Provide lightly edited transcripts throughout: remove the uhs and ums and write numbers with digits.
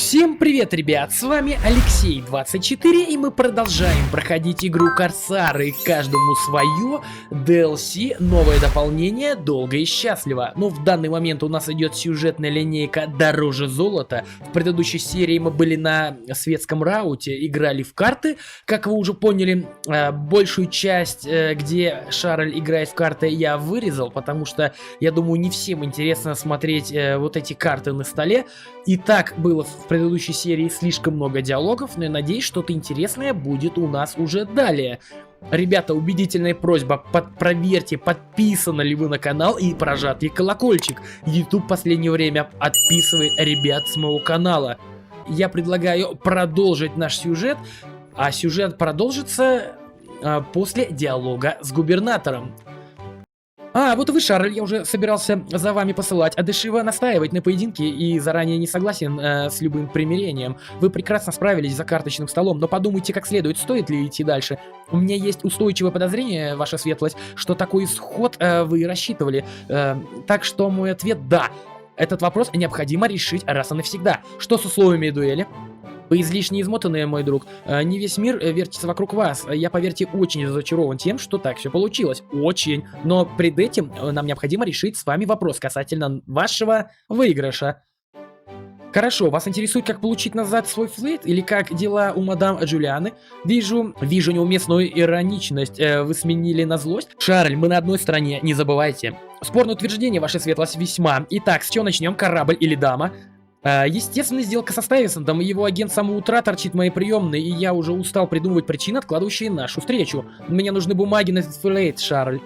Всем привет, ребят, с вами Алексей24, и мы продолжаем проходить игру Корсары. Каждому свое, DLC, новое дополнение, долго и счастливо. Но в данный момент у нас идет сюжетная линейка «Дороже золота». В предыдущей серии мы были на светском рауте, играли в карты. Как вы уже поняли, большую часть, где Шарль играет в карты, я вырезал, потому что, я думаю, не всем интересно смотреть вот эти карты на столе. И так было в предыдущей серии слишком много диалогов, но я надеюсь, что-то интересное будет у нас уже далее. Ребята, убедительная просьба, проверьте, подписаны ли вы на канал и прожат ли колокольчик. YouTube в последнее время отписывает ребят с моего канала. Я предлагаю продолжить наш сюжет, а сюжет продолжится после диалога с губернатором. Вот и вы, Шарль, я уже собирался за вами посылать, а Дешива настаивать на поединке и заранее не согласен с любым примирением. Вы прекрасно справились за карточным столом, но подумайте как следует, стоит ли идти дальше. У меня есть устойчивое подозрение, ваша светлость, что такой исход вы рассчитывали. Так что мой ответ да. Этот вопрос необходимо решить раз и навсегда. Что с условиями дуэли? Вы излишне измотанные, мой друг. Не весь мир вертится вокруг вас. Я, поверьте, очень разочарован тем, что так все получилось. Очень. Но пред этим нам необходимо решить с вами вопрос касательно вашего выигрыша. Хорошо, вас интересует, как получить назад свой флейт, или как дела у мадам Джулианы? Вижу неуместную ироничность вы сменили на злость. Шарль, мы на одной стороне, не забывайте. Спорное утверждение, ваша светлость, весьма. Итак, с чего начнем, корабль или дама? Естественно, сделка со Стайвисонтом, его агент с самого утра торчит в моей приемной, и я уже устал придумывать причины, откладывающие нашу встречу. Мне нужны бумаги на этот флейт, Шарль.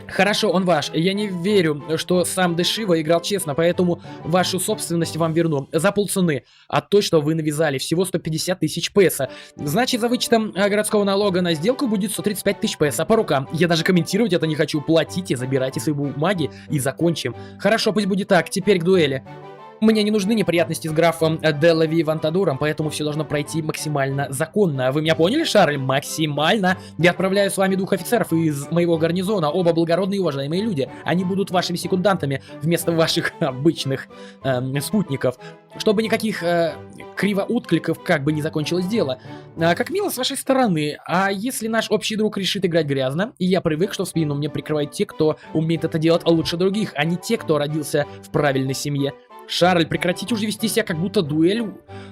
Хорошо, он ваш. Я не верю, что сам Дешива играл честно, поэтому вашу собственность вам верну. За полцены. А то, что вы навязали, всего 150 тысяч песо. Значит, за вычетом городского налога на сделку будет 135 тысяч песо по рукам. Я даже комментировать это не хочу. Платите, забирайте свои бумаги и закончим. Хорошо, пусть будет так. Теперь к дуэли. Мне не нужны неприятности с графом Делави Вантадором, поэтому все должно пройти максимально законно. Вы меня поняли, Шарль? Максимально. Я отправляю с вами 2 офицеров из моего гарнизона, оба благородные и уважаемые люди. Они будут вашими секундантами вместо ваших обычных спутников. Чтобы никаких кривооткликов как бы не закончилось дело. Как мило с вашей стороны. А если наш общий друг решит играть грязно, и я привык, что в спину мне прикрывают те, кто умеет это делать лучше других, а не те, кто родился в правильной семье. Шарль, прекратите уже вести себя, как будто дуэль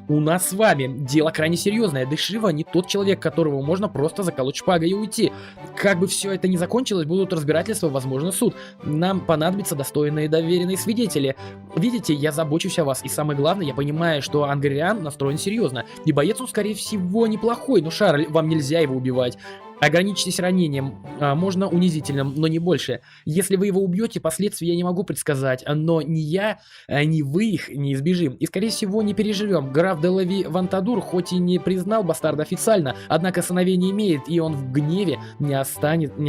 у нас с вами. Дело крайне серьезное. Дешива не тот человек, которого можно просто заколоть шпагой и уйти. Как бы все это ни закончилось, будут разбирательства, возможно, суд. Нам понадобятся достойные доверенные свидетели. Видите, я забочусь о вас, и самое главное, я понимаю, что Ангриан настроен серьезно. И боец он, скорее всего, неплохой, но, Шарль, вам нельзя его убивать. Ограничьтесь ранением, можно унизительным, но не больше. Если вы его убьете, последствия я не могу предсказать, но ни я, ни вы их не избежим. И, скорее всего, не переживем. Граф Делави Вантадор хоть и не признал бастарда официально, однако сыновей не имеет, и он в гневе не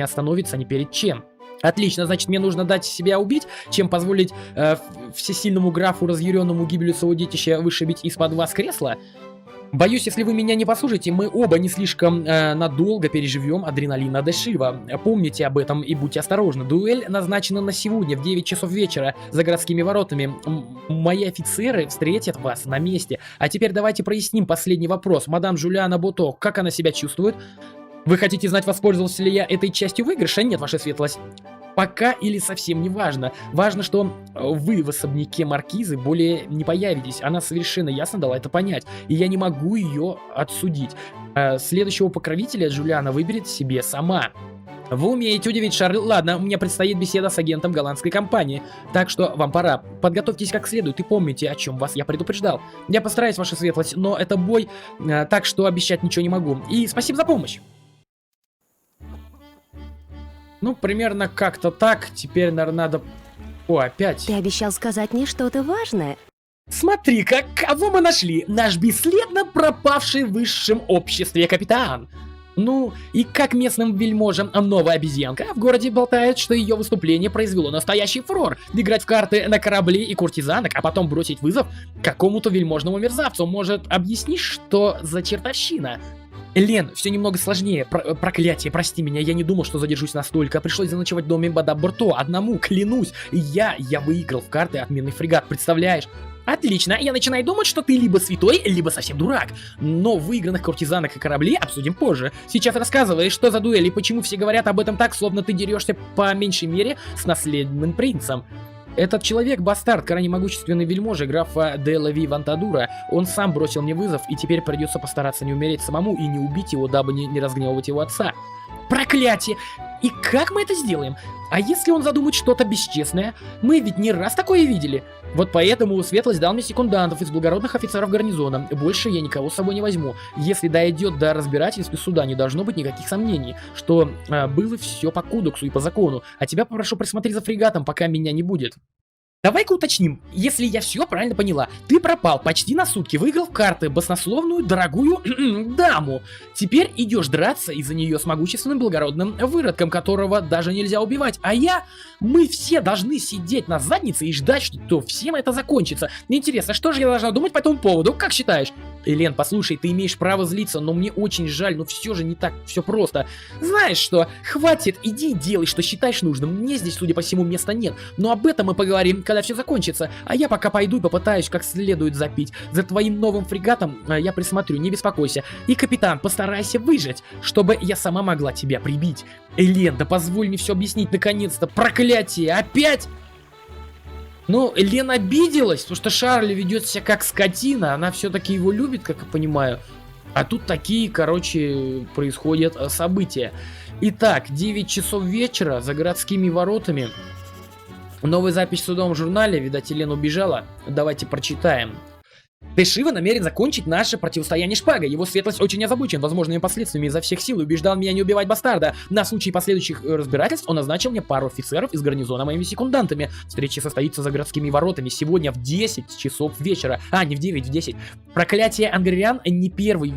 остановится ни перед чем. Отлично, значит, мне нужно дать себя убить, чем позволить всесильному графу, разъяренному гибелью своего детища, вышибить из-под вас кресло? Боюсь, если вы меня не послушаете, мы оба не слишком надолго переживем адреналина Дешива. Помните об этом и будьте осторожны. Дуэль назначена на сегодня в 9 часов вечера за городскими воротами. Мои офицеры встретят вас на месте. А теперь давайте проясним последний вопрос. Мадам Джулиана Бото, как она себя чувствует? Вы хотите знать, воспользовался ли я этой частью выигрыша? Нет, ваша светлость. Пока или совсем не важно. Важно, что вы в особняке маркизы более не появитесь. Она совершенно ясно дала это понять. И я не могу ее отсудить. Следующего покровителя Джулиана выберет себе сама. Вы умеете удивить, Шарль. Ладно, у меня предстоит беседа с агентом голландской компании. Так что вам пора. Подготовьтесь как следует и помните, о чем вас я предупреждал. Я постараюсь, ваша светлость, но это бой, так что обещать ничего не могу. И спасибо за помощь. Ну, примерно как-то так. Теперь, наверное, надо... О, опять. Ты обещал сказать мне что-то важное. Смотри-ка, кого мы нашли. Наш бесследно пропавший в высшем обществе капитан. Ну, и как местным вельможам новая обезьянка в городе болтает, что ее выступление произвело настоящий фурор. Играть в карты на корабле и куртизанок, а потом бросить вызов какому-то вельможному мерзавцу. Может, объяснишь, что за чертовщина? Лен, все немного сложнее. Проклятие, прости меня, я не думал, что задержусь настолько. Пришлось заночевать в доме Мадам Бурто. Одному, клянусь. Я выиграл в карты отменный фрегат, представляешь? Отлично, я начинаю думать, что ты либо святой, либо совсем дурак. Но выигранных куртизанок и корабли обсудим позже. Сейчас рассказывай, что за дуэль и почему все говорят об этом так, словно ты дерешься по меньшей мере с наследным принцем. Этот человек бастард, крайне могущественный вельможа графа де Лави Вантадура. Он сам бросил мне вызов, и теперь придется постараться не умереть самому и не убить его, дабы не разгневать его отца. Проклятие! И как мы это сделаем? А если он задумает что-то бесчестное? Мы ведь не раз такое видели. Вот поэтому Светлость дал мне секундантов из благородных офицеров гарнизона. Больше я никого с собой не возьму. Если дойдет до разбирательств и суда, не должно быть никаких сомнений, что было все по кодексу и по закону. А тебя попрошу присмотреть за фрегатом, пока меня не будет. Давай-ка уточним, если я все правильно поняла, ты пропал почти на сутки, выиграл в карты баснословную дорогую даму. Теперь идешь драться из-за нее с могущественным благородным выродком, которого даже нельзя убивать. А мы все должны сидеть на заднице и ждать, что всем это закончится. Интересно, что же я должна думать по этому поводу, как считаешь? Элен, послушай, ты имеешь право злиться, но мне очень жаль, но все же не так все просто. Знаешь что, хватит, иди и делай, что считаешь нужным. Мне здесь, судя по всему, места нет. Но об этом мы поговорим, когда все закончится. А я пока пойду и попытаюсь как следует запить. За твоим новым фрегатом я присмотрю, не беспокойся. И, капитан, постарайся выжить, чтобы я сама могла тебя прибить. Элен, да позволь мне все объяснить наконец-то. Проклятие, опять? Ну, Элен обиделась, потому что Шарль ведет себя как скотина, она все-таки его любит, как я понимаю. А тут такие, короче, происходят события. Итак, 9 часов вечера за городскими воротами. Новая запись в судовом журнале, видать, Элен убежала. Давайте прочитаем. Тешива намерен закончить наше противостояние шпагой. Его светлость очень озабочен возможными последствиями изо всех сил и убеждал меня не убивать бастарда. На случай последующих разбирательств он назначил мне пару офицеров из гарнизона моими секундантами. Встреча состоится за городскими воротами сегодня в 10 часов вечера. А, не в 9, в 10. Проклятие Ангриан не первый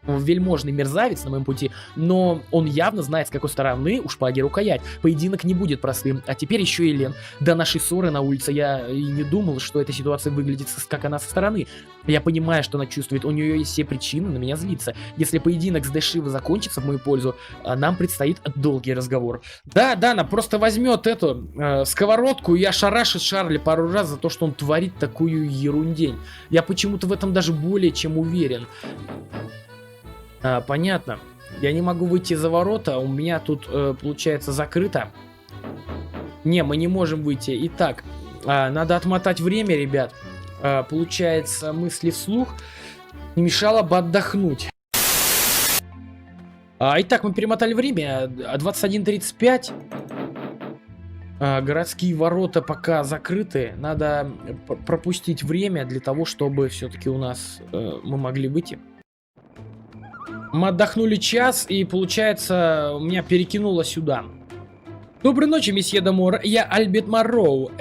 вельможный мерзавец на моем пути, но он явно знает, с какой стороны у шпаги рукоять. Поединок не будет простым. А теперь еще и Элен. До нашей ссоры на улице я и не думал, что эта ситуация выглядит как она со стороны. Я понимаю, что она чувствует, у нее есть все причины на меня злиться. Если поединок с Дешива закончится в мою пользу, нам предстоит долгий разговор. Да, она просто возьмет эту сковородку и ошарашит Шарля пару раз за то, что он творит такую ерундень. Я почему-то в этом даже более чем уверен. Понятно. Я не могу выйти за ворота, у меня тут, получается, закрыто. Не, мы не можем выйти. Итак, надо отмотать время, ребят. Получается, мысли вслух. Не мешало бы отдохнуть. Итак, мы перемотали время. 21:35. Городские ворота пока закрыты. Надо пропустить время для того, чтобы все-таки у нас мы могли выйти. Мы отдохнули час, и, получается, у меня перекинуло сюда. Доброй ночи, месье Дамор. Я Альберт Марроу.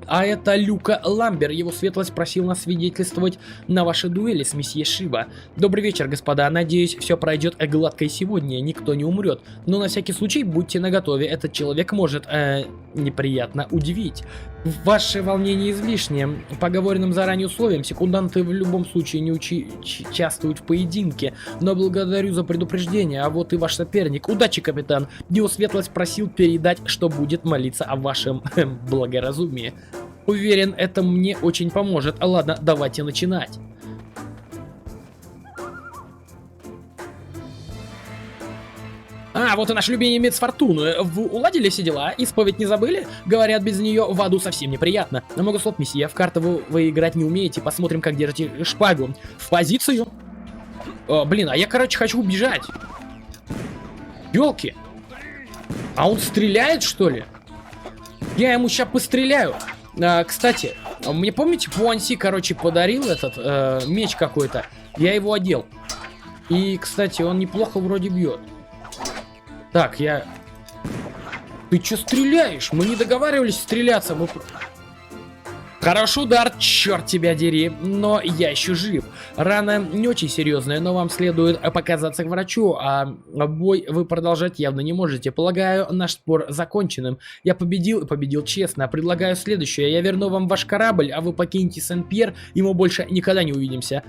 Это Люка Ламбер. Его светлость просил нас свидетельствовать на вашей дуэли с месье Шива. Добрый вечер, господа. Надеюсь, все пройдет гладко и сегодня. Никто не умрет. Но на всякий случай будьте наготове. Этот человек может неприятно удивить. Ваше волнение излишнее. По оговоренным заранее условиям, секунданты в любом случае не участвуют в поединке. Но благодарю за предупреждение. А вот и ваш соперник. Удачи, капитан. Его светлость просил передать, что будет молиться о вашем благоразумии. Уверен, это мне очень поможет. Ладно, давайте начинать. Вот и наш любимец Фортуну. Вы уладили все дела? Исповедь не забыли? Говорят, без нее в аду совсем неприятно. Много слов, месье. В карты вы играть не умеете. Посмотрим, как держите шпагу. В позицию. Блин, я, короче, хочу убежать. Ёлки. А он стреляет, что ли? Я ему сейчас постреляю. Кстати, мне помните, Пуанси, короче, подарил этот меч какой-то. Я его одел. И, кстати, он неплохо вроде бьет. Так, Ты чё стреляешь? Мы не договаривались стреляться. Хороший удар, черт тебя дери, но я еще жив. Рана не очень серьезная, но вам следует показаться к врачу, а бой вы продолжать явно не можете. Полагаю, наш спор законченным. Я победил и победил честно. Предлагаю следующее. Я верну вам ваш корабль, а вы покинете Сен-Пьер, и мы больше никогда не увидимся.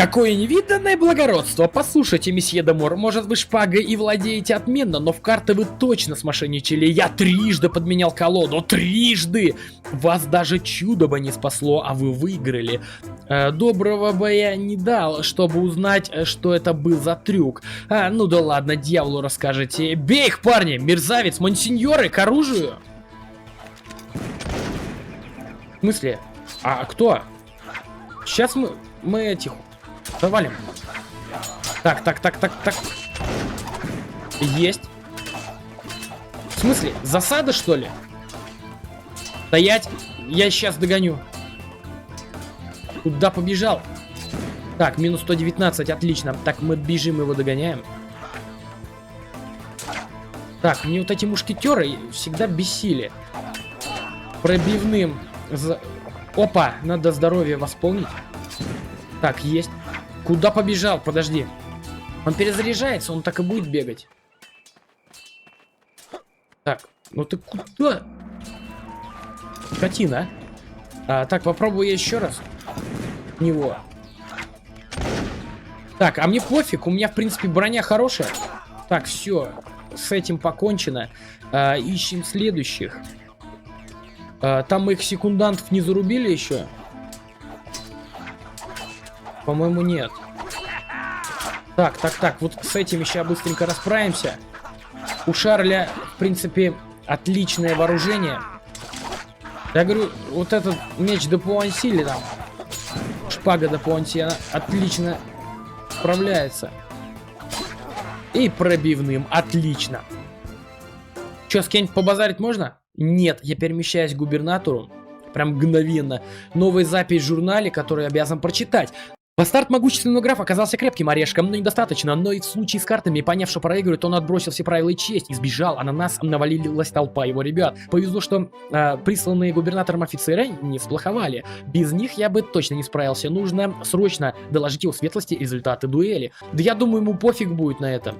Какое невиданное благородство! Послушайте, месье Демор, может вы шпагой и владеете отменно, но в карты вы точно смошенничали. Я трижды подменял колоду, трижды! Вас даже чудо бы не спасло, а вы выиграли. Доброго бы я не дал, чтобы узнать, что это был за трюк. Ну да ладно, дьяволу расскажете. Бей их, парни! Мерзавец, монсеньоры, к оружию! В смысле? А кто? Сейчас мы этих... Завалим. Так. Есть. В смысле? Засада, что ли? Стоять. Я сейчас догоню. Куда побежал? Так, минус 119, отлично. Так, мы бежим, его догоняем. Так, мне вот эти мушкетеры всегда бесили. Пробивным. Опа, надо здоровье восполнить. Так, есть. Куда побежал? Подожди. Он перезаряжается, он так и будет бегать. Так, ну ты куда? Скотина, а? Так, попробую я еще раз. Него. Так, а мне пофиг, у меня, в принципе, броня хорошая. Так, все, с этим покончено. Ищем следующих. Там мы их секундантов не зарубили еще? По-моему, нет. Так, вот с этим сейчас быстренько расправимся. У Шарля, в принципе, отличное вооружение. Я говорю, вот этот меч де Пуанси, или там шпага де Пуанси, она отлично справляется. И пробивным, отлично. Че, с кем-нибудь побазарить можно? Нет, я перемещаюсь к губернатору. Прям мгновенно. Новая запись в журнале, которую обязан прочитать. Бастард могущественного графа оказался крепким орешком, но недостаточно. Но и в случае с картами, поняв, что проигрывает, он отбросил все правила и честь и сбежал, а на нас навалилась толпа его ребят. Повезло, что присланные губернатором офицеры не сплоховали. Без них я бы точно не справился. Нужно срочно доложить его светлости результаты дуэли. Да я думаю, ему пофиг будет на это.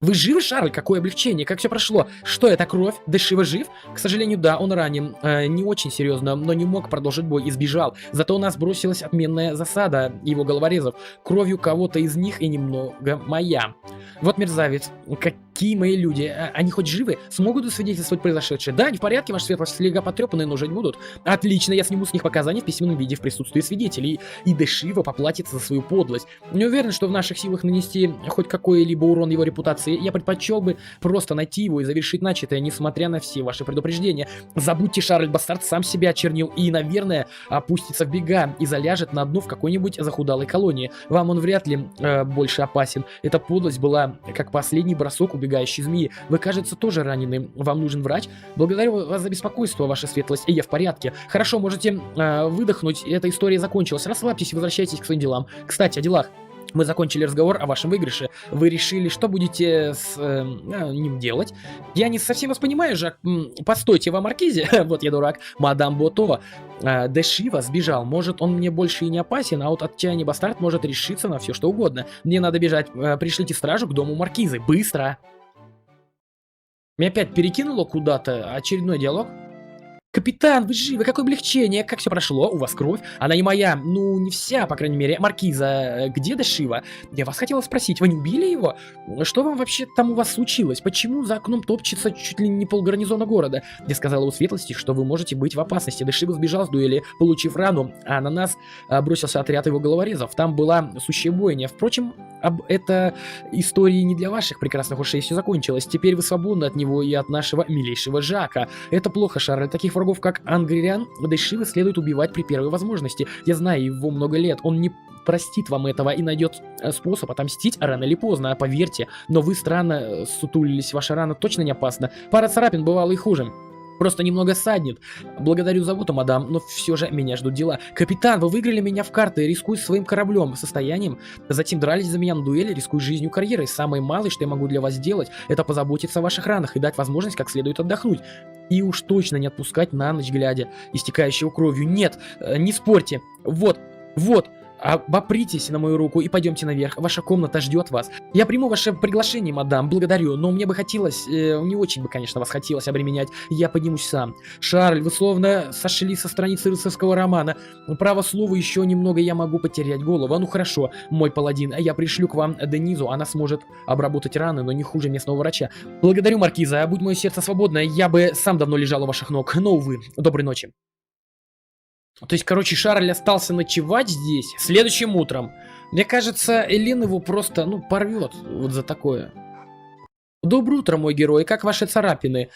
Вы живы, Шарль? Какое облегчение, как все прошло? Что это, кровь? Дешива жив? К сожалению, да, он ранен. Не очень серьезно, но не мог продолжить бой и сбежал. Зато у нас бросилась отменная засада его головорезов. Кровью кого-то из них и немного моя. Вот мерзавец. Какие мои люди? Они хоть живы? Смогут засвидетельствовать произошедшее? Да, они в порядке, ваша светлость, слегка потрепанные, но жить будут. Отлично, я сниму с них показания в письменном виде в присутствии свидетелей. И Дешива поплатится за свою подлость. Не уверен, что в наших силах нанести хоть какой-либо урон его репутации. Я предпочел бы просто найти его и завершить начатое, несмотря на все ваши предупреждения. Забудьте, Шарль Бастард сам себя очернил и, наверное, опустится в бега и заляжет на дно в какой-нибудь захудалой колонии. Вам он вряд ли больше опасен. Эта подлость была как последний бросок убегающей змеи. Вы, кажется, тоже ранены. Вам нужен врач? Благодарю вас за беспокойство, ваша светлость. Я в порядке. Хорошо, можете выдохнуть. Эта история закончилась. Расслабьтесь и возвращайтесь к своим делам. Кстати, о делах. Мы закончили разговор о вашем выигрыше. Вы решили, что будете с ним делать? Я не совсем вас понимаю, Жак. Постойте, вы о маркизе? Вот я дурак. Мадам Ботова. Дешива сбежал. Может, он мне больше и не опасен, а вот отчаянный бастард может решиться на все, что угодно. Мне надо бежать. Пришлите стражу к дому маркизы. Быстро. Меня опять перекинуло куда-то. Очередной диалог. Капитан, вы живы, какое облегчение, как все прошло, у вас кровь, она не моя, ну не вся, по крайней мере, маркиза, где Дешива? Я вас хотела спросить, вы не убили его? Что вам вообще там у вас случилось? Почему за окном топчется чуть ли не полгарнизона города? Я сказала у светлости, что вы можете быть в опасности. Дешива сбежал с дуэли, получив рану, а на нас бросился отряд его головорезов, там была сущая бойня. Впрочем, об этой истории не для ваших прекрасных ушей все закончилось, теперь вы свободны от него и от нашего милейшего Жака. Это плохо, Шарль, таких врагов, как Ангриан, Дешива следует убивать при первой возможности. Я знаю его много лет, он не простит вам этого и найдет способ отомстить рано или поздно, поверьте. Но вы странно сутулились, ваша рана точно не опасна. Пара царапин бывало и хуже. Просто немного ссаднет. Благодарю за заботу, мадам, но все же меня ждут дела. Капитан, вы выиграли меня в карты, рискуя своим кораблем, состоянием. Затем дрались за меня на дуэли, рискуя жизнью, карьерой. Самое малое, что я могу для вас сделать, это позаботиться о ваших ранах и дать возможность как следует отдохнуть. И уж точно не отпускать на ночь глядя, истекающего кровью. Нет, не спорьте. Вот. обопритесь на мою руку и пойдемте наверх. Ваша комната ждет вас. Я приму ваше приглашение, мадам, благодарю, но мне бы хотелось, не очень бы, конечно, вас хотелось обременять. Я поднимусь сам. Шарль, вы словно сошли со страницы рыцарского романа. Право слово, еще немного я могу потерять голову. Ну хорошо, мой паладин, я пришлю к вам Денизу, она сможет обработать раны, но не хуже местного врача. Благодарю, маркиза, будь мое сердце свободно, я бы сам давно лежал у ваших ног, но, увы, доброй ночи. То есть, короче, Шарль остался ночевать здесь следующим утром. Мне кажется, Элен его просто, ну, порвет вот за такое. Доброе утро, мой герой, как ваши царапины?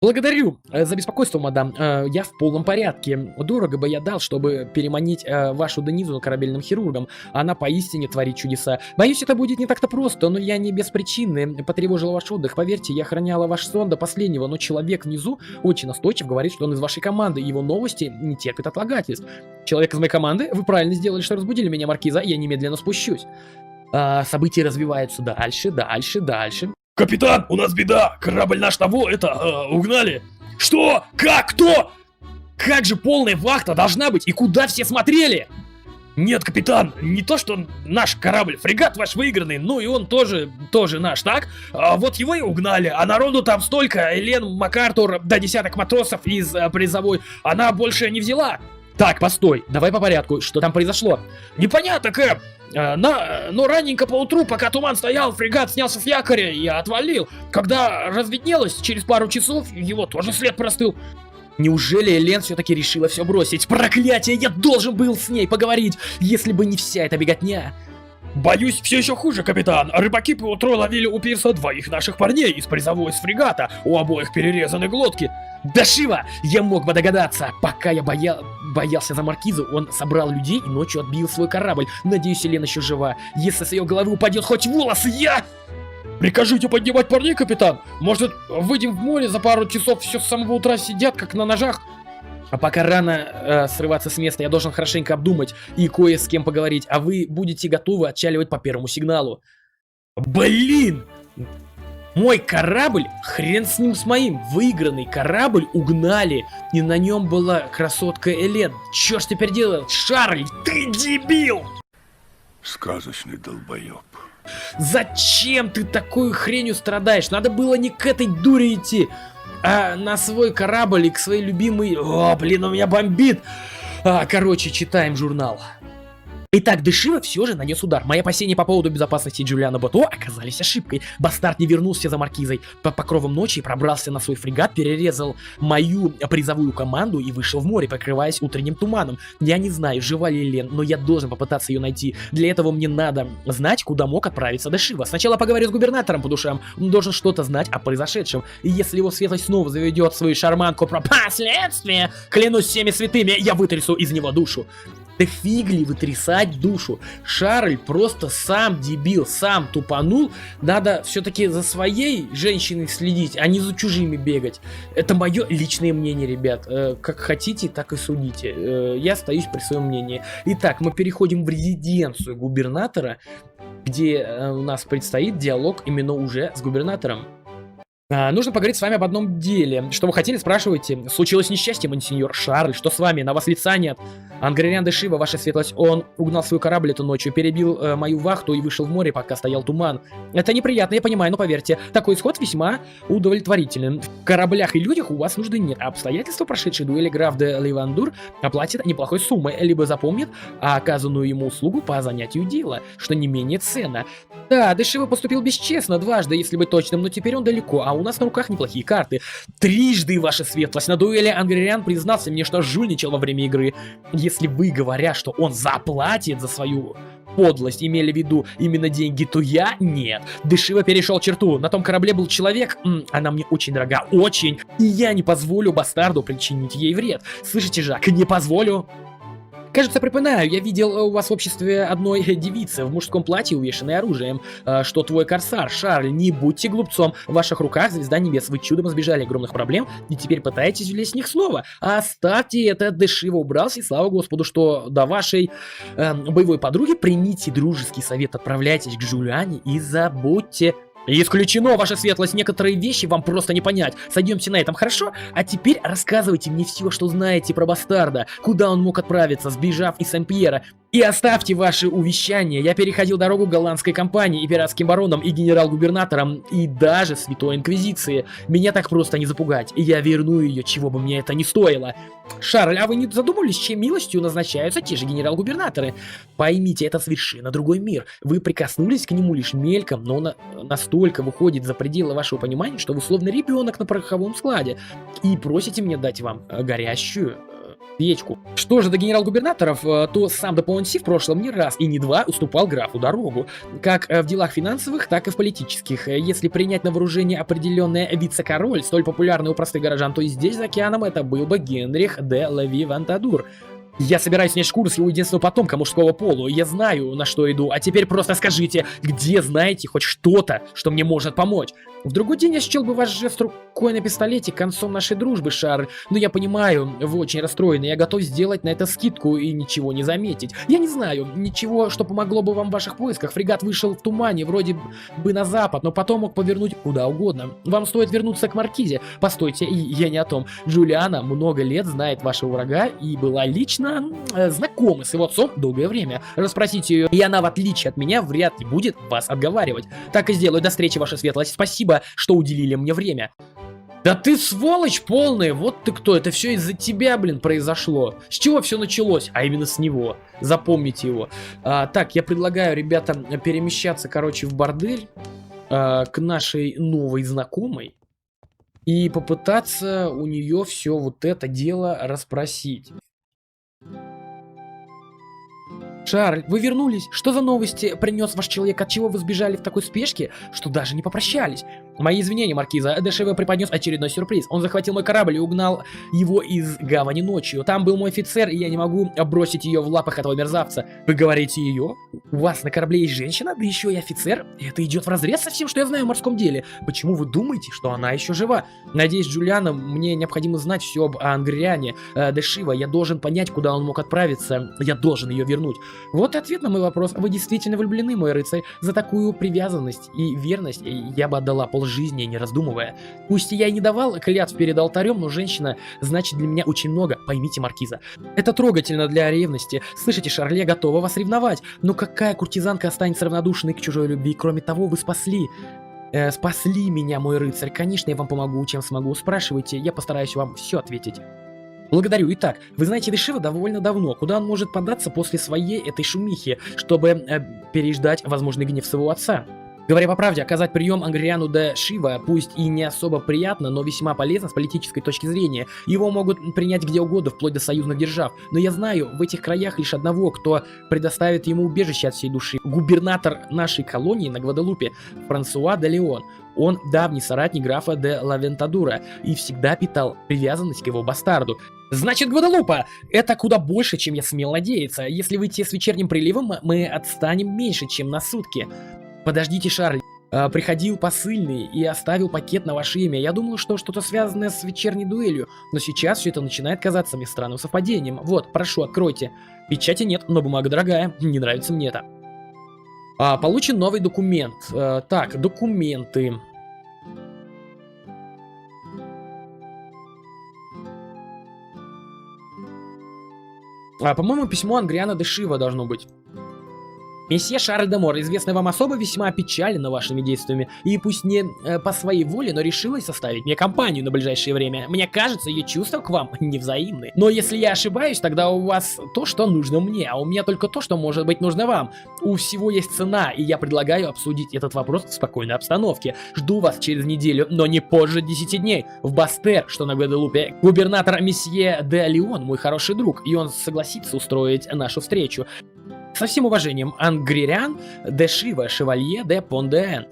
Благодарю за беспокойство, мадам. Я в полном порядке. Дорого бы я дал, чтобы переманить вашу Денизу корабельным хирургом. Она поистине творит чудеса. Боюсь, это будет не так-то просто, но я не без причины потревожила ваш отдых. Поверьте, я охраняла ваш сон до последнего, но человек внизу очень настойчив говорит, что он из вашей команды, и его новости не терпят отлагательств. Человек из моей команды? Вы правильно сделали, что разбудили меня, маркиза. Я немедленно спущусь. События развиваются дальше. Капитан, у нас беда! Корабль наш того, угнали! Что? Как? Кто? Как же полная вахта должна быть, и куда все смотрели? Нет, капитан, не то что наш корабль, фрегат ваш выигранный, ну и он тоже наш, так? Вот его и угнали, а народу там столько, Элен, МакАртур, да десяток матросов из призовой, она больше не взяла. Так, постой, давай по порядку, что там произошло? Непонятно, Кэп. Но ранненько поутру, пока туман стоял, фрегат снялся с якоря и отвалил. Когда разведнелось, через пару часов его тоже след простыл. Неужели Элен все-таки решила все бросить? Проклятие, я должен был с ней поговорить, если бы не вся эта беготня. Боюсь, все еще хуже, капитан. Рыбаки поутру ловили у пирса двоих наших парней из призовой с фрегата. У обоих перерезаны глотки. Дашива! Я мог бы догадаться. Пока я боялся за маркизу, он собрал людей и ночью отбил свой корабль. Надеюсь, Элен еще жива. Если с ее головы упадет хоть волос, я... Прикажите поднимать парней, капитан. Может, выйдем в море за пару часов, все с самого утра сидят, как на ножах. А пока рано срываться с места, я должен хорошенько обдумать и кое с кем поговорить, а вы будете готовы отчаливать по первому сигналу. Блин! Мой корабль, хрен с ним с моим, выигранный корабль угнали, и на нем была красотка Элен. Чё ж теперь делать, Шарль, ты дебил! Сказочный долбоёб. Зачем ты такой хренью страдаешь? Надо было не к этой дуре идти, а на свой корабль и к своей любимой... О, блин, у меня бомбит! Короче, читаем журнал. Итак, Дешива все же нанес удар. Мои опасения по поводу безопасности Джулиана Бато оказались ошибкой. Бастард не вернулся за маркизой. Под покровом ночи пробрался на свой фрегат, перерезал мою призовую команду и вышел в море, покрываясь утренним туманом. Я не знаю, жива ли Элен, но я должен попытаться ее найти. Для этого мне надо знать, куда мог отправиться Дешива. Сначала поговорю с губернатором по душам. Он должен что-то знать о произошедшем. И если его светлость снова заведет свою шарманку про последствия, клянусь всеми святыми, я вытрясу из него душу. Да фиг ли вытрясать душу? Шарль просто сам дебил, сам тупанул. Надо все-таки за своей женщиной следить, а не за чужими бегать. Это мое личное мнение, ребят. Как хотите, так и судите. Я остаюсь при своем мнении. Итак, мы переходим в резиденцию губернатора, где у нас предстоит диалог именно уже с губернатором. Нужно поговорить с вами об одном деле. Что вы хотели, спрашиваете? Случилось несчастье, монсеньор Шарль. Что с вами? На вас лица нет. Ангриан де Шива, ваша светлость, он угнал свой корабль эту ночью, перебил мою вахту и вышел в море, пока стоял туман. Это неприятно, я понимаю, но поверьте, такой исход весьма удовлетворителен. В кораблях и людях у вас нужды нет. Обстоятельства прошедшей дуэли граф де Ливандур оплатит неплохой суммой, либо запомнит оказанную ему услугу по занятию дела, что не менее ценно. Да, де Шива поступил бесчестно дважды, если быть точным, но теперь он далеко, а у нас на руках неплохие карты. Трижды, ваша светлость, на дуэли Ангриан признался мне, что жульничал во время игры. Если вы, говоря, что он заплатит за свою подлость, имели в виду именно деньги, то я нет. Дешива перешел черту. На том корабле был человек, она мне очень дорога, очень. И я не позволю бастарду причинить ей вред. Слышите, Жак, не позволю. Кажется, припоминаю, я видел у вас в обществе одной девицы в мужском платье, увешанной оружием. Что твой корсар, Шарль, не будьте глупцом. В ваших руках звезда небес, вы чудом избежали огромных проблем и теперь пытаетесь влезть в них снова. Оставьте это, Дешива убрался, и слава Господу, что до вашей боевой подруги примите дружеский совет, отправляйтесь к Джулиане и забудьте. Исключено, ваша светлость, некоторые вещи вам просто не понять. Сойдемте на этом, хорошо? А теперь рассказывайте мне все, что знаете про бастарда. Куда он мог отправиться, сбежав из Сен-Пьера. И оставьте ваши увещания, я переходил дорогу голландской компании и пиратским баронам, и генерал-губернаторам, и даже Святой Инквизиции. Меня так просто не запугать, и я верну ее, чего бы мне это ни стоило. Шарль, а вы не задумывались, чем милостью назначаются те же генерал-губернаторы? Поймите, это совершенно другой мир. Вы прикоснулись к нему лишь мельком, но он настолько выходит за пределы вашего понимания, что вы словно ребенок на пороховом складе. И просите меня дать вам горящую свечку. Что же до генерал-губернаторов, то сам де Понси в прошлом не раз и не два уступал графу дорогу. Как в делах финансовых, так и в политических. Если принять на вооружение определенное вице-король, столь популярный у простых горожан, то и здесь за океаном это был бы Генрих де Леви Вантадур. Я собираюсь снять шкуру с его единственного потомка мужского пола. Я знаю, на что иду. А теперь просто скажите, где знаете хоть что-то, что мне может помочь? В другой день я счел бы ваш жест рукой на пистолете концом нашей дружбы, Шарль. Но я понимаю, вы очень расстроены. Я готов сделать на это скидку и ничего не заметить. Я не знаю, ничего, что помогло бы вам в ваших поисках. Фрегат вышел в тумане, вроде бы на запад, но потом мог повернуть куда угодно. Вам стоит вернуться к Маркизе. Постойте, я не о том. Джулиана много лет знает вашего врага и была лично знакома с его отцом долгое время. Расспросите ее, и она, в отличие от меня, вряд ли будет вас отговаривать. Так и сделаю. До встречи, ваша светлость. Спасибо, что уделили мне время. Да ты сволочь полная, вот ты кто, это все из-за тебя, блин, произошло. С чего все началось? А именно с него. Запомните его. Так, я предлагаю, ребята, перемещаться, короче, в бордель к нашей новой знакомой и попытаться у нее все вот это дело расспросить. Шарль, вы вернулись? Что за новости принес ваш человек? Отчего вы сбежали в такой спешке, что даже не попрощались? Мои извинения, маркиза. Де Шива преподнес очередной сюрприз. Он захватил мой корабль и угнал его из гавани ночью. Там был мой офицер, и я не могу бросить ее в лапах этого мерзавца. Вы говорите ее? У вас на корабле есть женщина, да еще и офицер? Это идет вразрез со всем, что я знаю о морском деле. Почему вы думаете, что она еще жива? Надеюсь, Джулиана, мне необходимо знать все об Ангриане. Де Шива, я должен понять, куда он мог отправиться. Я должен ее вернуть. Вот и ответ на мой вопрос. Вы действительно влюблены, мой рыцарь. За такую привязанность и верность я бы отдала полжизни, не раздумывая. Пусть я и не давал клятв перед алтарем, но женщина значит для меня очень много, поймите, маркиза. Это трогательно для ревности. Слышите, Шарль, я готова вас ревновать. Но какая куртизанка останется равнодушной к чужой любви? Кроме того, вы спасли меня, мой рыцарь. Конечно, я вам помогу, чем смогу. Спрашивайте, я постараюсь вам все ответить. Благодарю. Итак, вы знаете Де Шива довольно давно. Куда он может податься после своей этой шумихи, чтобы переждать возможный гнев своего отца? Говоря по правде, оказать прием Ангриану де Шива, пусть и не особо приятно, но весьма полезно с политической точки зрения. Его могут принять где угодно, вплоть до союзных держав. Но я знаю в этих краях лишь одного, кто предоставит ему убежище от всей души. Губернатор нашей колонии на Гваделупе, Франсуа де Леон. Он давний соратник графа де Лавентадура и всегда питал привязанность к его бастарду. Значит, Гваделупа! Это куда больше, чем я смел надеяться. Если выйти с вечерним приливом, мы отстанем меньше, чем на сутки. Подождите, Шарль. Приходил посыльный и оставил пакет на ваше имя. Я думал, что что-то связанное с вечерней дуэлью, но сейчас все это начинает казаться мне странным совпадением. Вот, прошу, откройте. Печати нет, но бумага дорогая. Не нравится мне это. Получен новый документ. Так, документы. По-моему, письмо Ангриана де Шива должно быть. Месье Шарль де Мор, известный вам особо, весьма опечалена вашими действиями, и пусть не по своей воле, но решилась составить мне компанию на ближайшее время. Мне кажется, ее чувства к вам невзаимны. Но если я ошибаюсь, тогда у вас то, что нужно мне, а у меня только то, что может быть нужно вам. У всего есть цена, и я предлагаю обсудить этот вопрос в спокойной обстановке. Жду вас через неделю, но не позже 10 дней, в Бастер, что на Гваделупе. Губернатор месье де Леон, мой хороший друг, и он согласится устроить нашу встречу. Со всем уважением, Ангриан де Шива, шевалье де Пондеэн.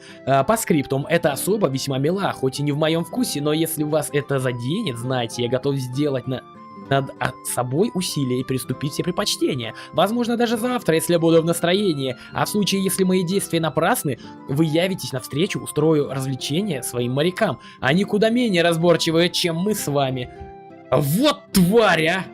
По скриптум, эта особа весьма мила, хоть и не в моем вкусе, но если вас это заденет, знайте, я готов сделать над собой усилия и приступить все предпочтения. Возможно, даже завтра, если я буду в настроении. А в случае, если мои действия напрасны, вы явитесь навстречу, устрою развлечения своим морякам. Они куда менее разборчивые, чем мы с вами. Вот тварь, а!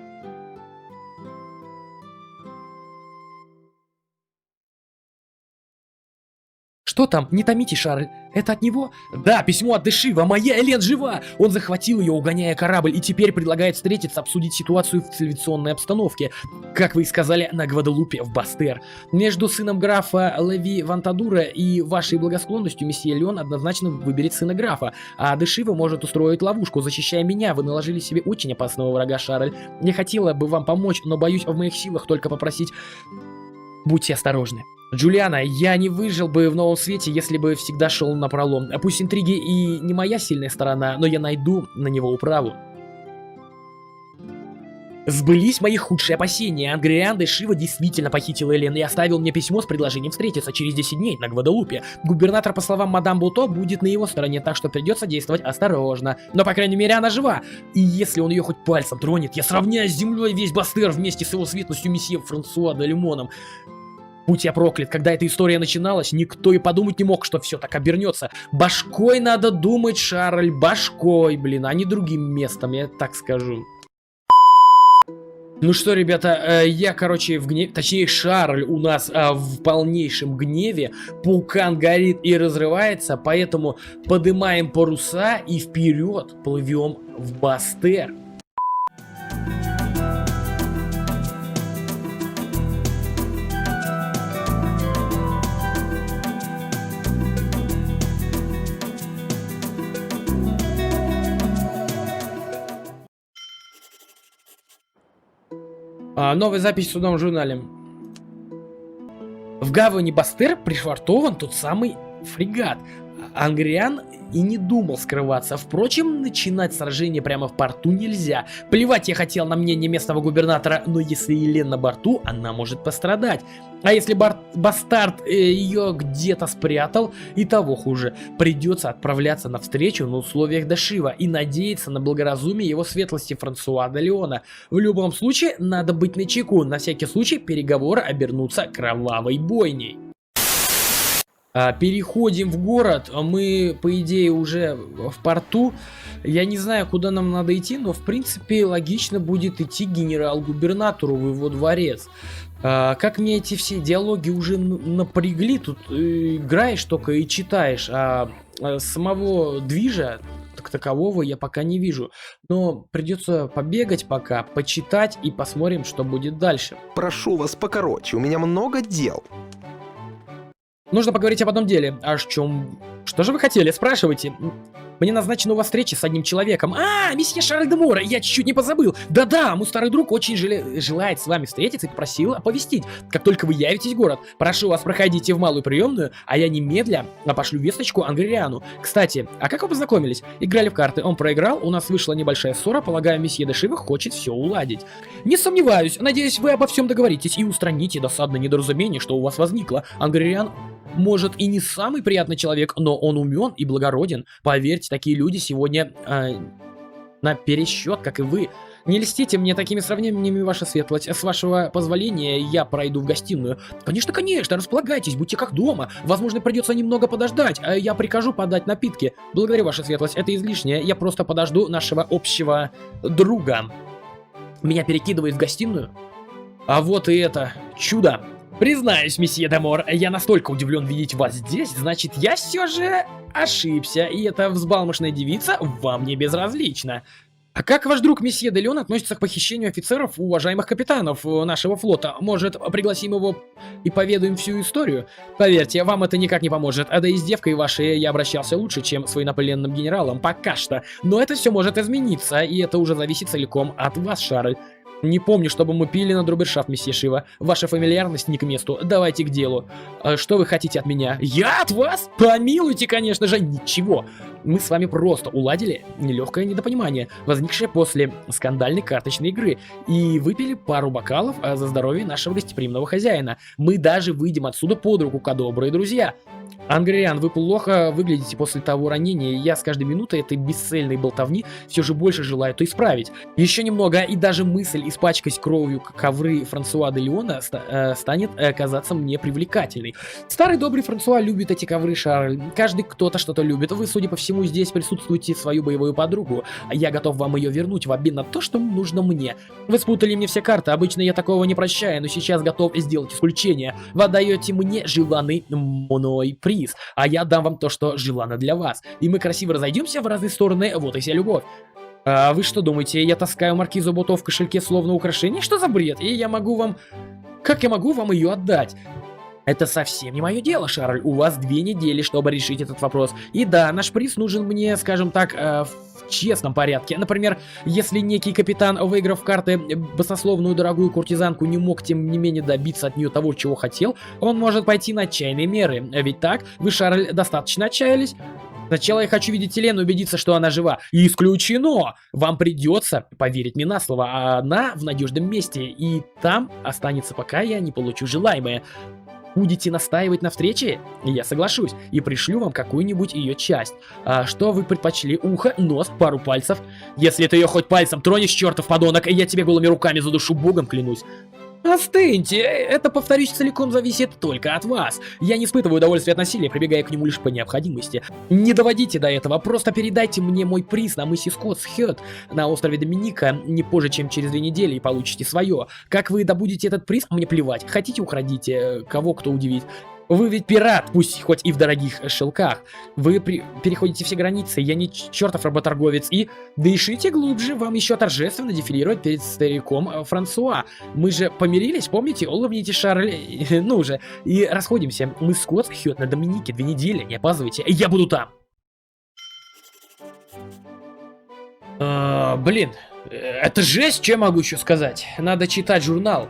Что там? Не томите, Шарль. Это от него? Да, письмо от Дешива. Моя Элен жива! Он захватил ее, угоняя корабль, и теперь предлагает встретиться, обсудить ситуацию в цивилизационной обстановке. Как вы и сказали, на Гваделупе, в Бастер. Между сыном графа Леви Вантадура и вашей благосклонностью, месье Леон однозначно выберет сына графа, а Дешива может устроить ловушку, защищая меня. Вы наложили себе очень опасного врага, Шарль. Я хотела бы вам помочь, но боюсь, в моих силах только попросить... Будьте осторожны. Джулиана, я не выжил бы в новом свете, если бы всегда шел напролом. Пусть интриги и не моя сильная сторона, но я найду на него управу. Сбылись мои худшие опасения. Ангриан де Шива действительно похитил Элен и оставил мне письмо с предложением встретиться через 10 дней на Гваделупе. Губернатор, по словам мадам Буто, будет на его стороне, так что придется действовать осторожно. Но, по крайней мере, она жива. И если он ее хоть пальцем тронет, я сравняю с землей весь Бастер вместе с его светлостью месье Франсуа де Лимоном. Будь я проклят, когда эта история начиналась, никто и подумать не мог, что все так обернется. Башкой надо думать, Шарль, башкой, блин, а не другим местом, я так скажу. Ну что, ребята, я, короче, в гневе, точнее, Шарль у нас в полнейшем гневе, паукан горит и разрывается, поэтому поднимаем паруса и вперед плывем в Бастер. Новая запись в судовом журнале. В гавани Бастер пришвартован тот самый фрегат. Ангриан и не думал скрываться. Впрочем, начинать сражение прямо в порту нельзя. Плевать я хотел на мнение местного губернатора, но если Элен на борту, она может пострадать. А если бастард ее где-то спрятал, и того хуже. Придется отправляться навстречу на условиях Дешива и надеяться на благоразумие его светлости Франсуа де Леона. В любом случае, надо быть начеку. На всякий случай переговоры обернутся кровавой бойней. Переходим в город, мы, по идее, уже в порту. Я не знаю, куда нам надо идти, но, в принципе, логично будет идти к генерал-губернатору в его дворец. Как мне эти все диалоги уже напрягли, тут играешь только и читаешь, а самого движа как такового я пока не вижу. Но придется побегать пока, почитать и посмотрим, что будет дальше. Прошу вас покороче, у меня много дел. Нужно поговорить об одном деле. А чем? Что же вы хотели? Спрашивайте. Мне назначена у вас встреча с одним человеком. Месье Шарль де Мора, я чуть-чуть не позабыл. Да-да, мой старый друг очень желает с вами встретиться и попросил оповестить. Как только вы явитесь в город, прошу вас, проходите в малую приемную, а я немедля пошлю весточку Ангриану. Кстати, а как вы познакомились? Играли в карты, он проиграл, у нас вышла небольшая ссора, полагаю, месье де Шива хочет все уладить. Не сомневаюсь, надеюсь, вы обо всем договоритесь и устраните досадное недоразумение, что у вас возникло. Ангриан может и не самый приятный человек, но он умен и благороден. Поверьте, такие люди сегодня на пересчет, как и вы. Не льстите мне такими сравнениями, ваша светлость. С вашего позволения я пройду в гостиную. Конечно, конечно, располагайтесь, будьте как дома. Возможно, придется немного подождать. Я прикажу подать напитки. Благодарю, ваша светлость, это излишнее. Я просто подожду нашего общего друга. Меня перекидывает в гостиную. А вот и это чудо. Признаюсь, месье де Мор, я настолько удивлен видеть вас здесь, значит, я все же ошибся, и эта взбалмошная девица вам не безразлична. А как ваш друг месье де Леон относится к похищению офицеров уважаемых капитанов нашего флота? Может, пригласим его и поведаем всю историю? Поверьте, вам это никак не поможет, а да и с девкой вашей я обращался лучше, чем с военнопленным генералом, пока что. Но это все может измениться, и это уже зависит целиком от вас, Шарль. Не помню, чтобы мы пили на брудершафт, месье Шива. Ваша фамильярность не к месту. Давайте к делу. Что вы хотите от меня? Я от вас? Помилуйте, конечно же, ничего. Мы с вами просто уладили нелегкое недопонимание, возникшее после скандальной карточной игры, и выпили пару бокалов за здоровье нашего гостеприимного хозяина. Мы даже выйдем отсюда под руку, как добрые друзья. Ангриан, вы плохо выглядите после того ранения, и я с каждой минутой этой бесцельной болтовни все же больше желаю это исправить. Еще немного, и даже мысль испачкать кровью ковры Франсуа де Леона станет казаться мне привлекательной. Старый добрый Франсуа любит эти ковры, Шарль. Каждый кто-то что-то любит. Вы, судя по всему, здесь присутствуете свою боевую подругу. Я готов вам ее вернуть в обмен на то, что нужно мне. Вы спутали мне все карты, обычно я такого не прощаю, но сейчас готов сделать исключение. Вы отдаете мне желанный мной приз, а я дам вам то, что желано для вас. И мы красиво разойдемся в разные стороны, вот и вся любовь. А вы что думаете, я таскаю маркизу Бото в кошельке словно украшение? Что за бред? И я могу вам... Как я могу вам ее отдать? Это совсем не мое дело, Шарль. У вас 2 недели, чтобы решить этот вопрос. И да, наш приз нужен мне, скажем так, в честном порядке. Например, если некий капитан, выиграв в карты баснословную дорогую куртизанку, не мог, тем не менее, добиться от нее того, чего хотел, он может пойти на отчаянные меры. Ведь так? Вы, Шарль, достаточно отчаялись? Сначала я хочу видеть Елену и убедиться, что она жива. Исключено! Вам придется поверить мне на слово, а она в надежном месте, и там останется, пока я не получу желаемое. Будете настаивать на встрече? Я соглашусь и пришлю вам какую-нибудь ее часть. А что вы предпочли? Ухо, нос, пару пальцев? Если ты ее хоть пальцем тронешь, чертов подонок, я тебе голыми руками задушу, богом клянусь. Остыньте, это, повторюсь, целиком зависит только от вас. Я не испытываю удовольствия от насилия, прибегая к нему лишь по необходимости. Не доводите до этого, просто передайте мне мой приз на мысе Скотс-Хёрд на острове Доминика не позже, чем через 2 недели, и получите свое. Как вы добудете этот приз, мне плевать. Хотите, украдите, кого кто удивит. Вы ведь пират, пусть хоть и в дорогих шелках. Вы переходите все границы, я не чертов работорговец. И дышите глубже, вам еще торжественно дефилировать перед стариком Франсуа. Мы же помирились, помните? Улыбните, Шарль. Ну же. И расходимся. Мы с Скотс-Хёрд на Доминике 2 недели, не опаздывайте. Я буду там. Блин, это жесть, что я могу еще сказать? Надо читать журнал.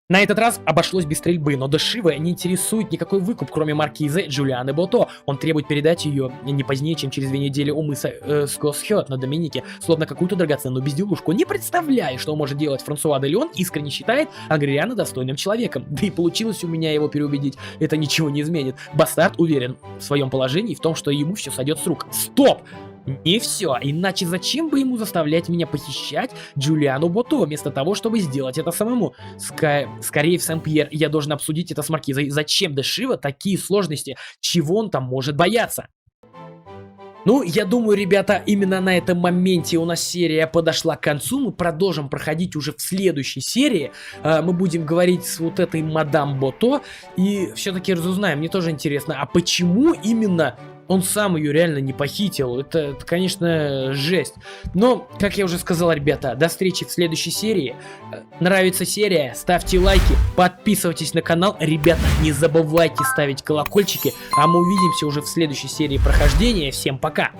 На этот раз обошлось без стрельбы, но Дешива не интересует никакой выкуп, кроме маркизы Джулианы Бото. Он требует передать ее не позднее, чем через 2 недели у мыса Скотс-Хёрд на Доминике, словно какую-то драгоценную безделушку. Не представляю, что может делать Франсуа де Леон, искренне считает Агриана достойным человеком. Да и получилось у меня его переубедить. Это ничего не изменит. Бастард уверен в своем положении и в том, что ему все сойдет с рук. Стоп! Не все, иначе зачем бы ему заставлять меня похищать Джулиану Бото, вместо того, чтобы сделать это самому? Скорее в Сен-Пьер, я должен обсудить это с маркизой. Зачем Дешива такие сложности? Чего он там может бояться? Ну, я думаю, ребята, именно на этом моменте у нас серия подошла к концу. Мы продолжим проходить уже в следующей серии. Мы будем говорить с вот этой мадам Бото. И все-таки разузнаем, мне тоже интересно, а почему именно он сам ее реально не похитил? Это, конечно, жесть. Но, как я уже сказал, ребята, до встречи в следующей серии. Нравится серия? Ставьте лайки, подписывайтесь на канал. Ребята, не забывайте ставить колокольчики. А мы увидимся уже в следующей серии прохождения. Всем пока!